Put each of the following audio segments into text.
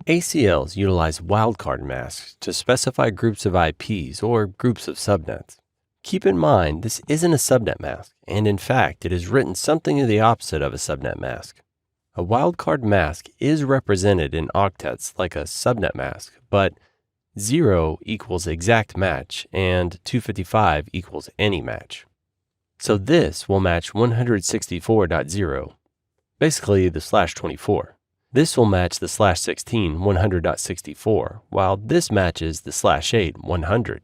ACLs utilize wildcard masks to specify groups of IPs or groups of subnets. Keep in mind, this isn't a subnet mask, and in fact, it is written something to the opposite of a subnet mask. A wildcard mask is represented in octets like a subnet mask, but 0 equals exact match and 255 equals any match. So this will match 164.0, basically the /24. This will match the /16 100.64, while this matches the /8 100.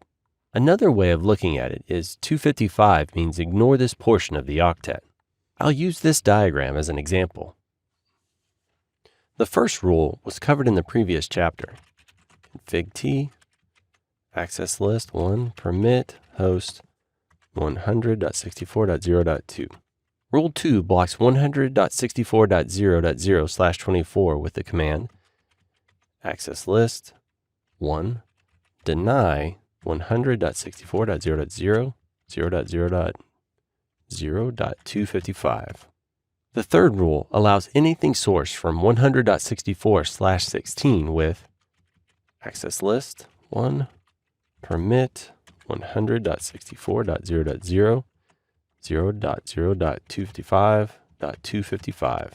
Another way of looking at it is 255 means ignore this portion of the octet. I'll use this diagram as an example. The first rule was covered in the previous chapter. Config T, access list 1, permit host 100.64.0.2. Rule 2 blocks 100.64.0.0/24 with the command access list 1 deny 100.64.0.0.0.0.255. The third rule allows anything sourced from 100.64/16 with access list 1 permit 100.64.0.0.0.255.255.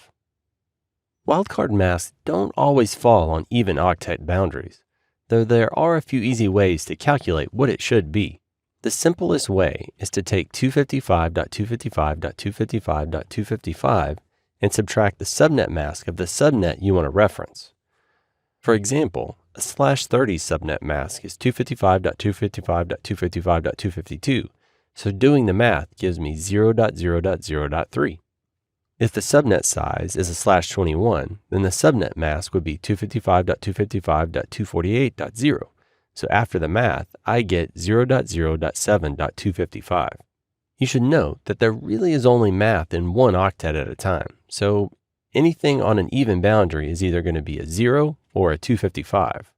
Wildcard masks don't always fall on even octet boundaries, though there are a few easy ways to calculate what it should be. The simplest way is to take 255.255.255.255 and subtract the subnet mask of the subnet you want to reference. For example, a /30 subnet mask is 255.255.255.252, so doing the math gives me 0.0.0.3. If the subnet size is a /21, then the subnet mask would be 255.255.248.0. So after the math, I get 0.0.7.255. You should note that there really is only math in one octet at a time, so anything on an even boundary is either going to be a 0 or a 255.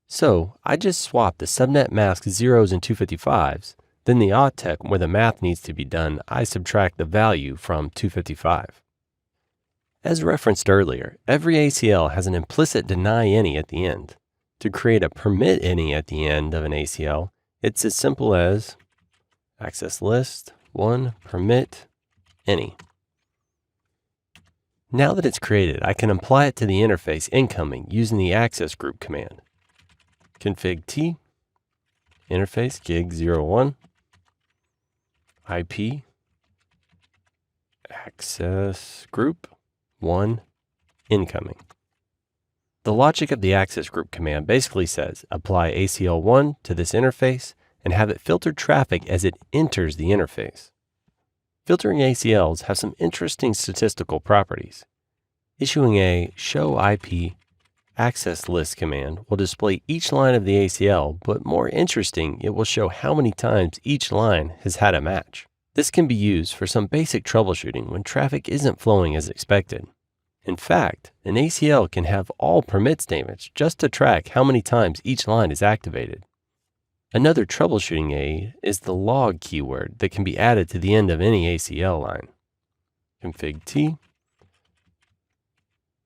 So I just swap the subnet mask zeros and 255s, then the octet where the math needs to be done, I subtract the value from 255. As referenced earlier, every ACL has an implicit deny any at the end. To create a permit any at the end of an ACL, it's as simple as access list 1 permit any. Now that it's created, I can apply it to the interface incoming using the access group command. Config T, interface gig01, IP, access group 1, incoming. The logic of the access group command basically says apply ACL1 to this interface and have it filter traffic as it enters the interface. Filtering ACLs have some interesting statistical properties. Issuing a show IP access list command will display each line of the ACL, but more interesting, it will show how many times each line has had a match. This can be used for some basic troubleshooting when traffic isn't flowing as expected. In fact, an ACL can have all permit statements just to track how many times each line is activated. Another troubleshooting aid is the log keyword that can be added to the end of any ACL line. Config T,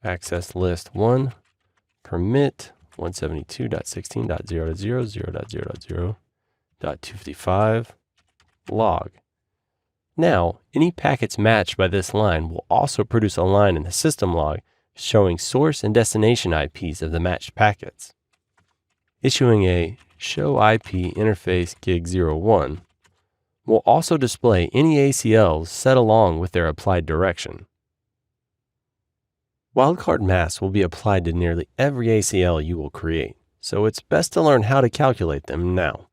access list 1, permit 172.16.0.0.0.0.255, log. Now, any packets matched by this line will also produce a line in the system log showing source and destination IPs of the matched packets. Issuing a show IP interface gig01 will also display any ACLs set along with their applied direction. Wildcard masks will be applied to nearly every ACL you will create, so it's best to learn how to calculate them now.